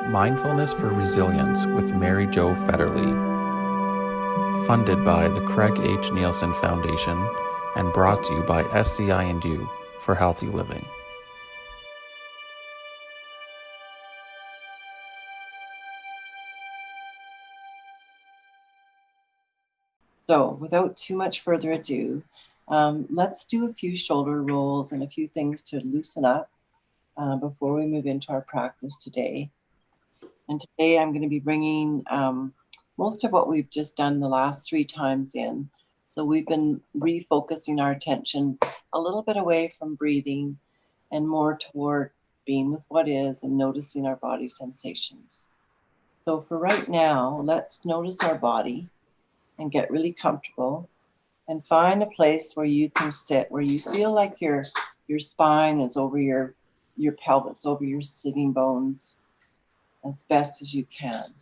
Mindfulness for Resilience with Mary-Jo Fetterly, funded by the Craig H. Nielsen Foundation and brought to you by SCI&U for Healthy Living. So without too much further ado, let's do a few shoulder rolls and a few things to loosen up before we move into our practice today. And today I'm going to be bringing most of what we've just done the last 3 times in. So we've been refocusing our attention a little bit away from breathing and more toward being with what is and noticing our body sensations. So for right now, let's notice our body and get really comfortable and find a place where you can sit, where you feel like your spine is over your pelvis, over your sitting bones as best as you can.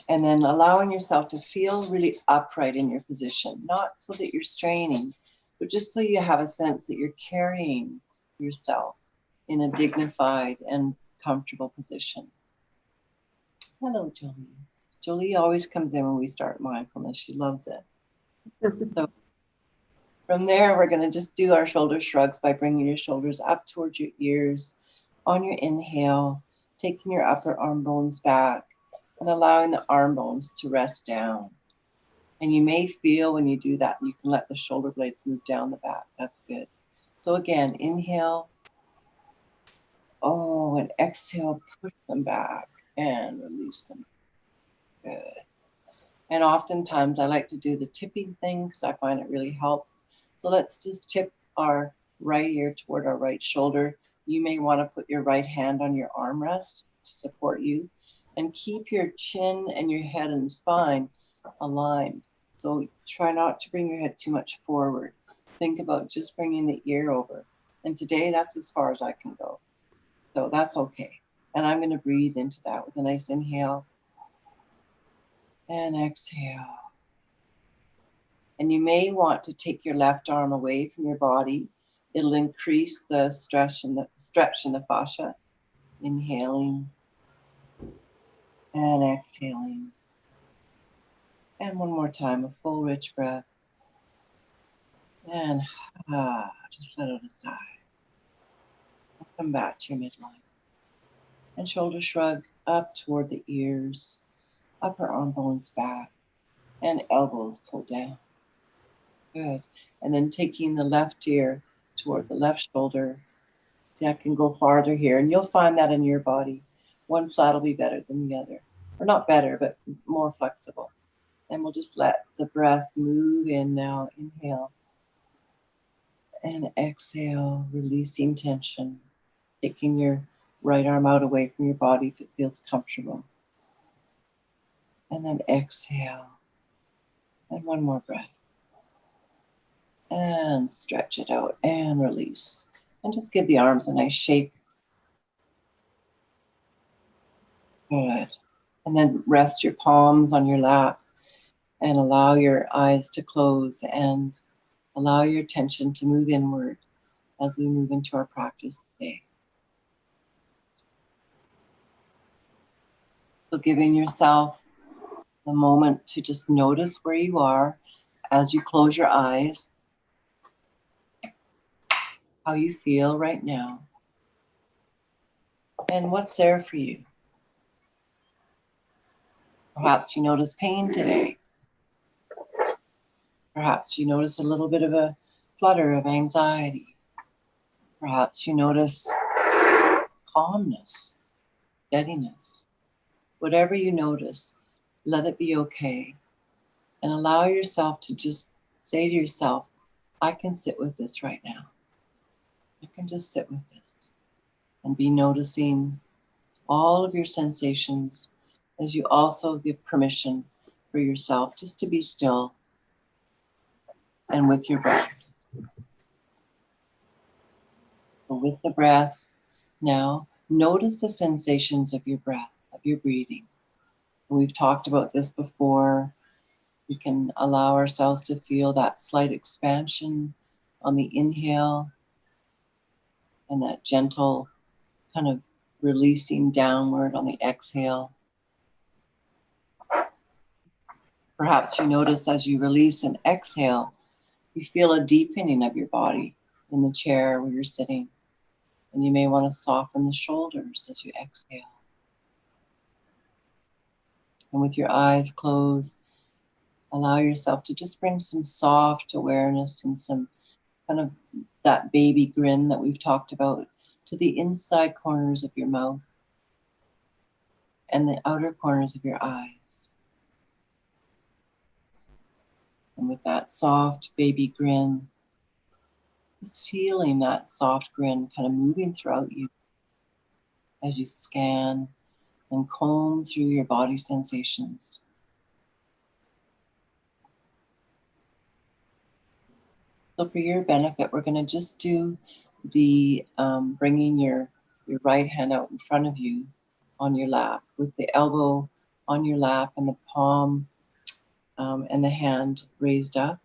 And then allowing yourself to feel really upright in your position, not so that you're straining, but just so you have a sense that you're carrying yourself in a dignified and comfortable position. Hello, Jolie. Jolie always comes in when we start mindfulness. She loves it. So from there, we're going to just do our shoulder shrugs by bringing your shoulders up towards your ears. On your inhale, taking your upper arm bones back and allowing the arm bones to rest down. And you may feel when you do that, you can let the shoulder blades move down the back. That's good. So again, inhale. Oh, and exhale, push them back and release them. Good. And oftentimes I like to do the tipping thing because I find it really helps. So let's just tip our right ear toward our right shoulder. You may want to put your right hand on your armrest to support you and keep your chin and your head and spine aligned. So try not to bring your head too much forward. Think about just bringing the ear over. And today that's as far as I can go. So that's okay. And I'm going to breathe into that with a nice inhale and exhale. And you may want to take your left arm away from your body. It'll increase the stretch in the fascia. Inhaling and exhaling. And one more time, a full rich breath. And just let out a sigh. And come back to your midline. And shoulder shrug up toward the ears, upper arm bones back, and elbows pulled down. Good. And then taking the left ear toward the left shoulder. See, I can go farther here, and you'll find that in your body. One side will be better than the other. Or not better, but more flexible. And we'll just let the breath move in now. Inhale. And exhale, releasing tension. Taking your right arm out away from your body if it feels comfortable. And then exhale. And one more breath. And stretch it out and release. And just give the arms a nice shake. Good. And then rest your palms on your lap and allow your eyes to close and allow your attention to move inward as we move into our practice today. So giving yourself the moment to just notice where you are as you close your eyes, how you feel right now, and what's there for you. Perhaps you notice pain today. Perhaps you notice a little bit of a flutter of anxiety. Perhaps you notice calmness, steadiness. Whatever you notice, let it be okay. And allow yourself to just say to yourself, I can sit with this right now. I can just sit with this. And be noticing all of your sensations as you also give permission for yourself just to be still and with your breath. So with the breath, now notice the sensations of your breath, of your breathing. We've talked about this before. We can allow ourselves to feel that slight expansion on the inhale and that gentle kind of releasing downward on the exhale. Perhaps you notice as you release and exhale, you feel a deepening of your body in the chair where you're sitting. And you may want to soften the shoulders as you exhale. And with your eyes closed, allow yourself to just bring some soft awareness and some kind of that baby grin that we've talked about to the inside corners of your mouth and the outer corners of your eyes. And with that soft baby grin, just feeling that soft grin kind of moving throughout you as you scan and comb through your body sensations. So for your benefit, we're going to just do the bringing your right hand out in front of you on your lap with the elbow on your lap and the palm and the hand raised up.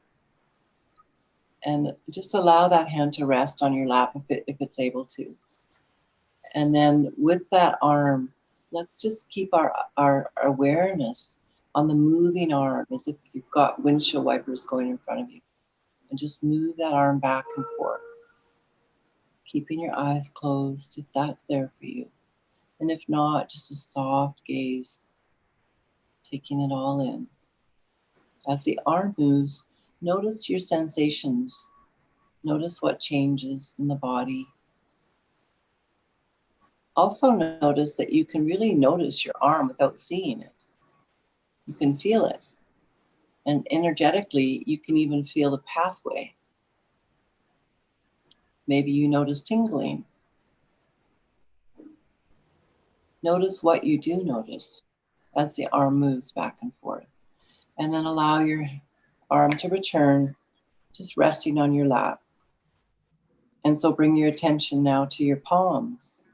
And just allow that hand to rest on your lap if it's able to. And then with that arm, let's just keep our awareness on the moving arm as if you've got windshield wipers going in front of you. And just move that arm back and forth, keeping your eyes closed if that's there for you. And if not, just a soft gaze, taking it all in. As the arm moves, notice your sensations. Notice what changes in the body. Also notice that you can really notice your arm without seeing it. You can feel it. And energetically, you can even feel the pathway. Maybe you notice tingling. Notice what you do notice as the arm moves back and forth. And then allow your arm to return, just resting on your lap. And so bring your attention now to your palms.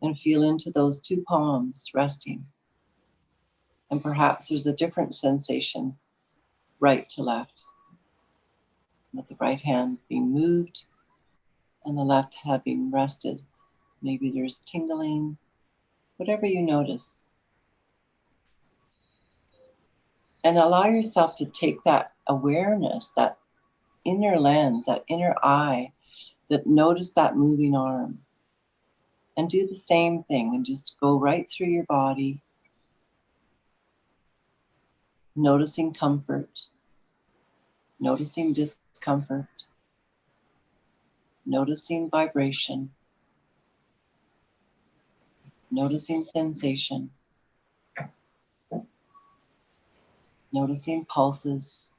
And feel into those two palms resting. And perhaps there's a different sensation, right to left. With the right hand being moved and the left hand being rested. Maybe there's tingling, whatever you notice. And allow yourself to take that awareness, that inner lens, that inner eye, that notice that moving arm. And do the same thing and just go right through your body, noticing comfort, noticing discomfort, noticing vibration, noticing sensation, noticing pulses,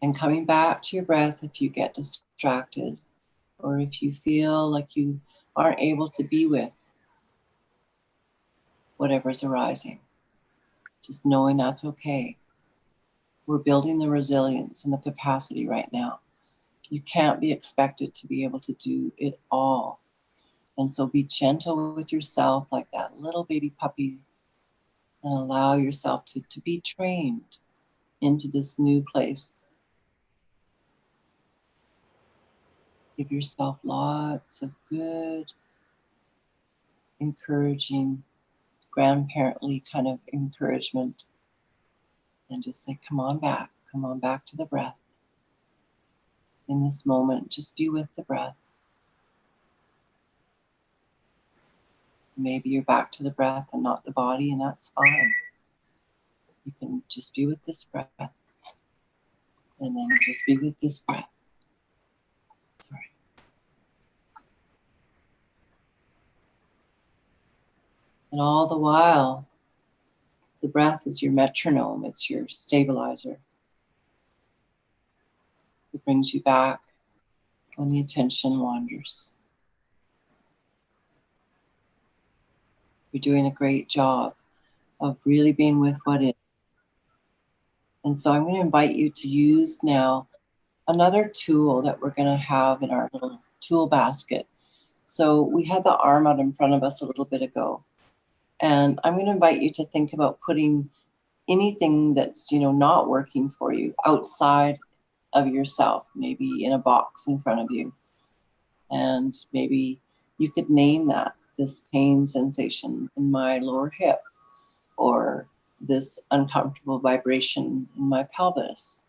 and coming back to your breath if you get distracted or if you feel like you aren't able to be with whatever's arising. Just knowing that's okay. We're building the resilience and the capacity right now. You can't be expected to be able to do it all. And so be gentle with yourself like that little baby puppy and allow yourself to be trained into this new place. Give yourself lots of good, encouraging, grandparently kind of encouragement. And just say, come on back to the breath. In this moment, just be with the breath. Maybe you're back to the breath and not the body, and that's fine. You can just be with this breath. And then just be with this breath. Sorry. And all the while, the breath is your metronome, it's your stabilizer. It brings you back when the attention wanders. You're doing a great job of really being with what is. And so I'm going to invite you to use now another tool that we're going to have in our little tool basket. So we had the arm out in front of us a little bit ago. And I'm going to invite you to think about putting anything that's, not working for you outside of yourself, maybe in a box in front of you. And maybe you could name that, this pain sensation in my lower hip, or this uncomfortable vibration in my pelvis,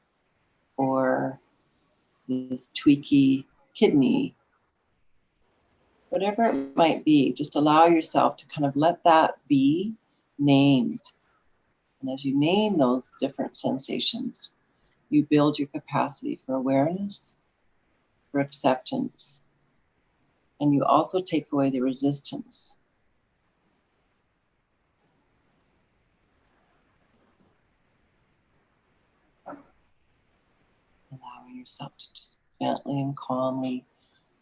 or this tweaky kidney, whatever it might be. Just allow yourself to kind of let that be named. And as you name those different sensations, you build your capacity for awareness, for acceptance, and you also take away the resistance. Allowing yourself to just gently and calmly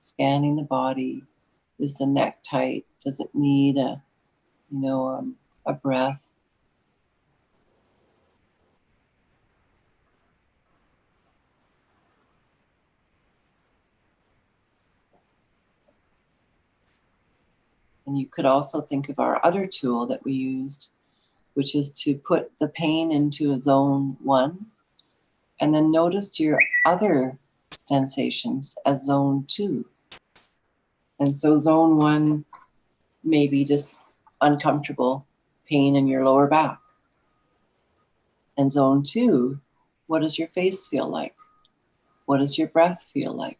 scanning the body. Is the neck tight? Does it need a breath? And you could also think of our other tool that we used, which is to put the pain into a zone 1, and then notice your other sensations as zone 2. And so zone 1 may be just uncomfortable pain in your lower back. And zone 2, what does your face feel like? What does your breath feel like?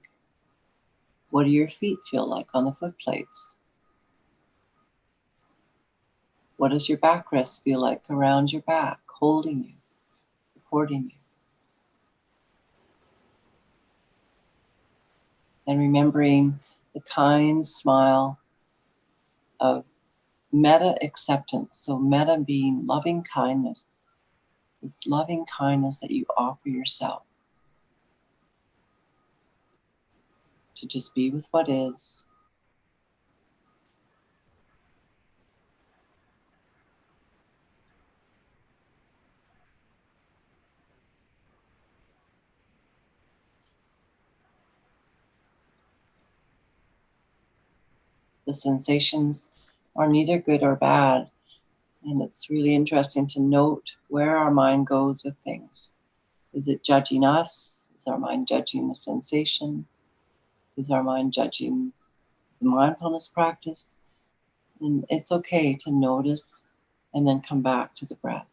What do your feet feel like on the foot plates? What does your backrest feel like around your back, holding you, supporting you? And remembering the kind smile of meta acceptance. So meta being loving kindness, this loving kindness that you offer yourself to just be with what is. The sensations are neither good or bad. And it's really interesting to note where our mind goes with things. Is it judging us? Is our mind judging the sensation? Is our mind judging the mindfulness practice? And it's okay to notice and then come back to the breath.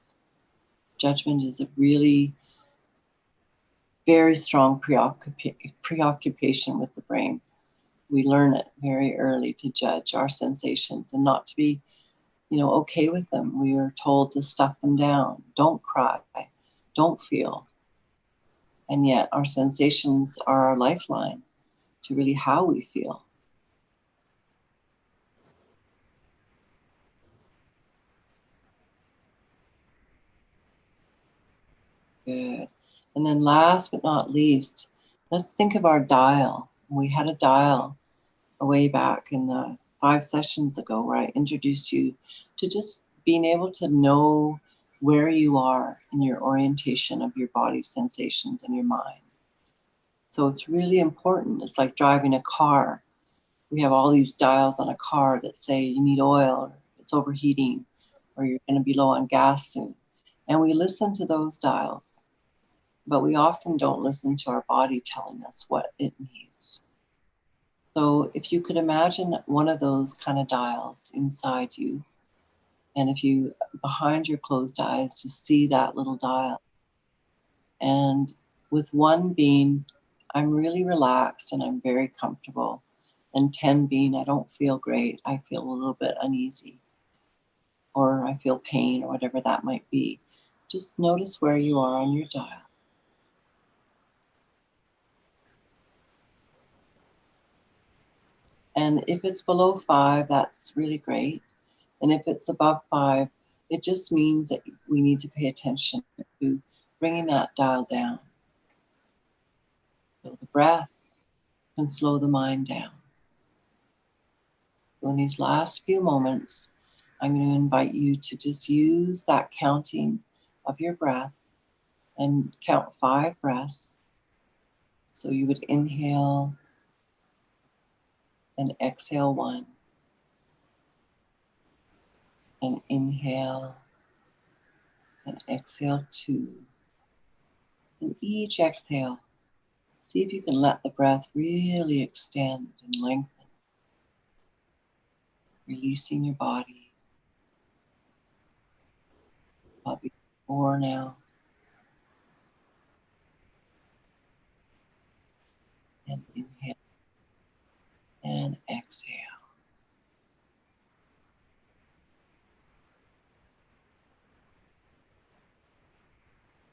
Judgment is a really very strong preoccupation with the brain. We learn it very early to judge our sensations and not to be, okay with them. We are told to stuff them down. Don't cry. Don't feel. And yet our sensations are our lifeline to really how we feel. Good. And then last but not least, let's think of our dial. We had a dial way back in the 5 sessions ago where I introduced you to just being able to know where you are in your orientation of your body sensations and your mind. So it's really important. It's like driving a car. We have all these dials on a car that say you need oil, or it's overheating, or you're going to be low on gas soon. And we listen to those dials, but we often don't listen to our body telling us what it needs. So if you could imagine one of those kind of dials inside you, and if you, behind your closed eyes, just see that little dial. And with 1 being, I'm really relaxed and I'm very comfortable. And 10 being, I don't feel great. I feel a little bit uneasy. Or I feel pain, or whatever that might be. Just notice where you are on your dial. And if it's below 5, that's really great. And if it's above 5, it just means that we need to pay attention to bringing that dial down. So the breath can slow the mind down. So in these last few moments, I'm going to invite you to just use that counting of your breath and count 5 breaths. So you would inhale and exhale 1, and inhale and exhale 2. And each exhale, See if you can let the breath really extend and lengthen, releasing your body. Probably 4 now. And inhale and exhale.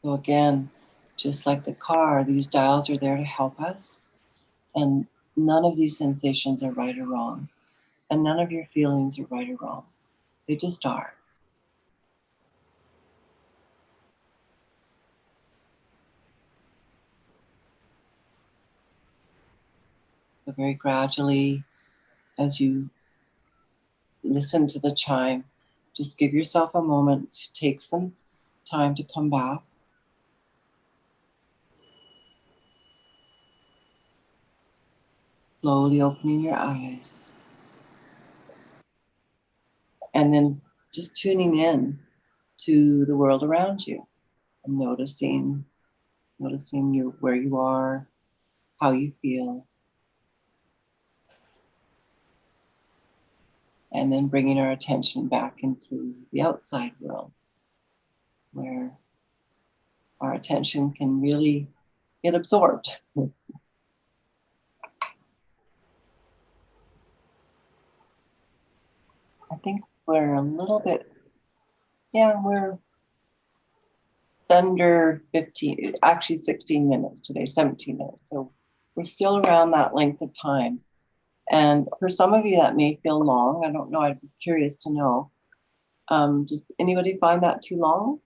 So again, just like the car, these dials are there to help us. And none of these sensations are right or wrong. And none of your feelings are right or wrong. They just are. So very gradually, as you listen to the chime, just give yourself a moment to take some time to come back. Slowly opening your eyes. And then just tuning in to the world around you and noticing you where you are, how you feel. And then bringing our attention back into the outside world, where our attention can really get absorbed. I think we're a little bit, we're under 15, actually 16 minutes today, 17 minutes. So we're still around that length of time. And for some of you that may feel long. I don't know, I'd be curious to know. Does anybody find that too long?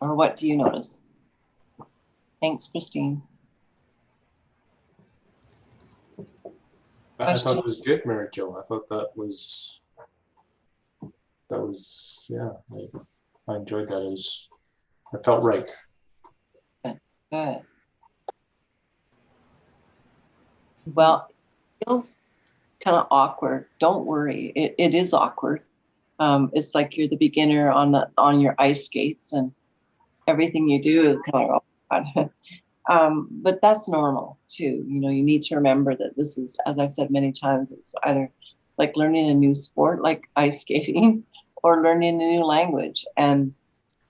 Or what do you notice? Thanks, Christine. I thought it was good, Mary-Jo. I thought that was, yeah, I enjoyed that. I felt right. Good. Well, it feels kind of awkward. Don't worry. It is awkward. It's like you're the beginner on your ice skates, and everything you do is kind of awkward. But that's normal too. You need to remember that this is, as I've said many times, it's either like learning a new sport, like ice skating, or learning a new language. And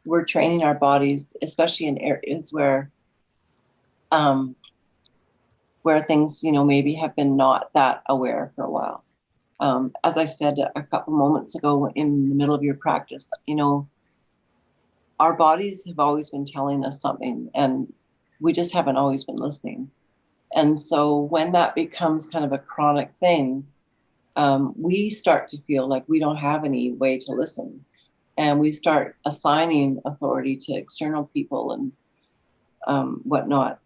we're training our bodies, especially in areas where things, maybe have been not that aware for a while. As I said a couple moments ago in the middle of your practice, our bodies have always been telling us something, and we just haven't always been listening. And so when that becomes kind of a chronic thing, we start to feel like we don't have any way to listen. And we start assigning authority to external people and whatnot,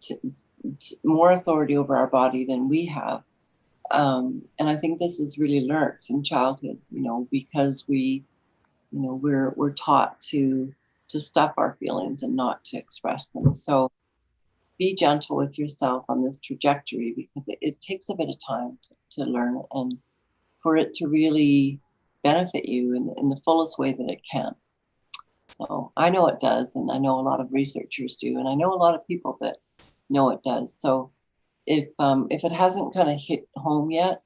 more authority over our body than we have. And I think this is really learned in childhood, because we're taught to stuff our feelings and not to express them. So be gentle with yourself on this trajectory, because it takes a bit of time to learn and for it to really benefit you in the fullest way that it can. So I know it does, and I know a lot of researchers do, and I know a lot of people that know it does. So if it hasn't kind of hit home yet,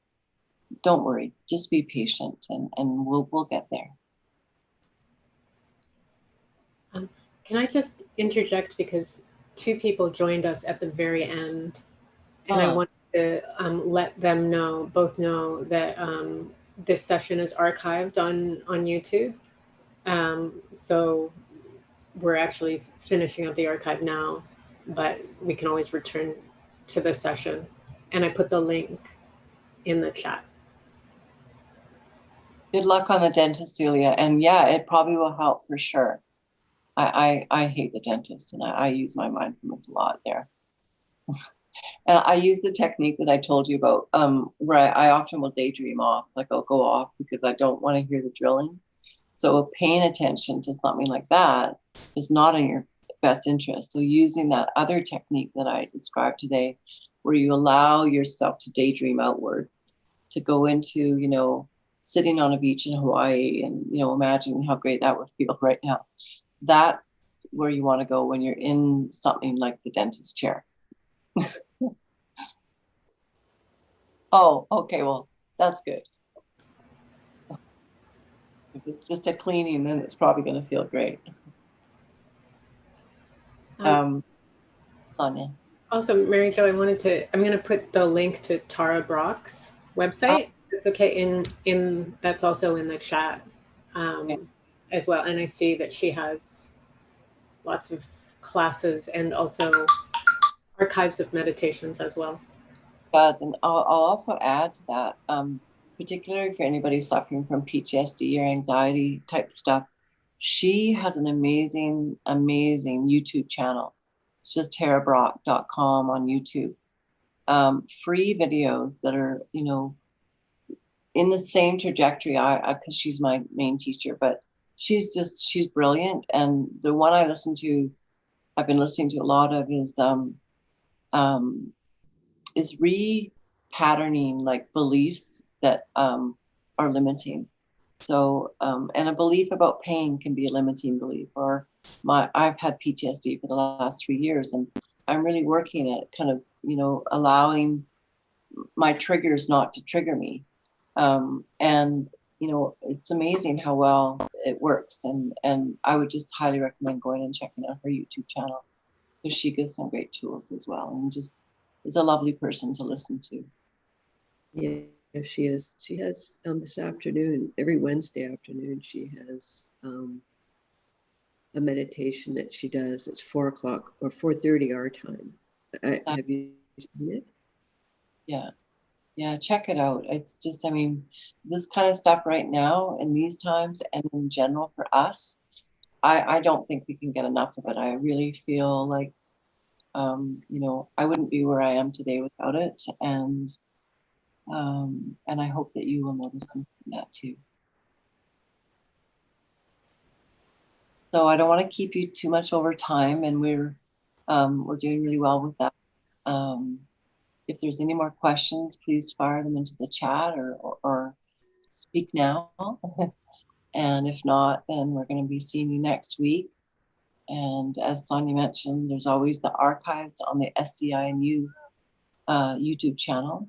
don't worry. Just be patient, and we'll get there. Can I just interject, because 2 people joined us at the very end, and I want to let them both know that this session is archived on YouTube. So we're actually finishing up the archive now, but we can always return to the session. And I put the link in the chat. Good luck on the dentist, Celia. And yeah, it probably will help for sure. I hate the dentist, and I use my mindfulness a lot there. And I use the technique that I told you about, where I often will daydream off, like I'll go off because I don't want to hear the drilling. So paying attention to something like that is not in your best interest. So using that other technique that I described today, where you allow yourself to daydream outward, to go into, sitting on a beach in Hawaii and, imagining how great that would feel right now. that's where you want to go when you're in something like the dentist chair. Oh, okay, well, that's good. If it's just a cleaning, then it's probably going to feel great. Sonia. Also, Mary-Jo, I'm going to put the link to Tara Brock's website. It's okay. That's also in the chat as well. And I see that she has lots of classes and also archives of meditations as well. Does, and I'll also add to that, particularly for anybody suffering from PTSD or anxiety type stuff, she has an amazing YouTube channel. It's just tarabrock.com on YouTube. Free videos that are, you know, in the same trajectory, because she's my main teacher, but she's brilliant. And the one I've been listening to a lot of is repatterning like beliefs that are limiting. So, and a belief about pain can be a limiting belief. Or I've had PTSD for the last 3 years, and I'm really working at kind of, you know, allowing my triggers not to trigger me. And you know, it's amazing how well it works. And I would just highly recommend going and checking out her YouTube channel, because she gives some great tools as well, and just is a lovely person to listen to. Yeah, she is. She has this afternoon, every Wednesday afternoon, she has a meditation that she does. It's 4 o'clock or 4:30 our time. Have you seen it? Yeah, check it out. It's just, I mean, this kind of stuff right now in these times and in general for us, I don't think we can get enough of it. I really feel like, you know, I wouldn't be where I am today without it. And I hope that you will notice something that too. So I don't want to keep you too much over time, and we're doing really well with that. If there's any more questions, please fire them into the chat or speak now. And if not, then we're going to be seeing you next week. And as Sonia mentioned, there's always the archives on the SCI&U YouTube channel,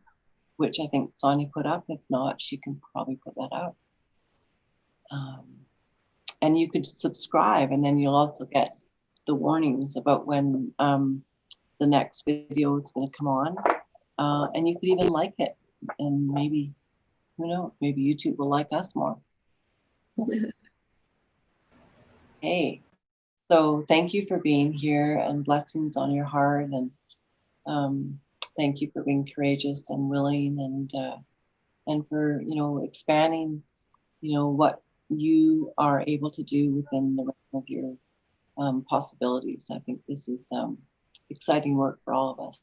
which I think Sonia put up. If not, she can probably put that out. And you could subscribe, and then you'll also get the warnings about when the next video is going to come on. And you could even like it, and maybe, who knows, maybe YouTube will like us more. Hey, so thank you for being here, and blessings on your heart, and thank you for being courageous and willing, and for, you know, expanding, you know, what you are able to do within the realm of your possibilities. I think this is exciting work for all of us,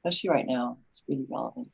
especially right now. It's really relevant.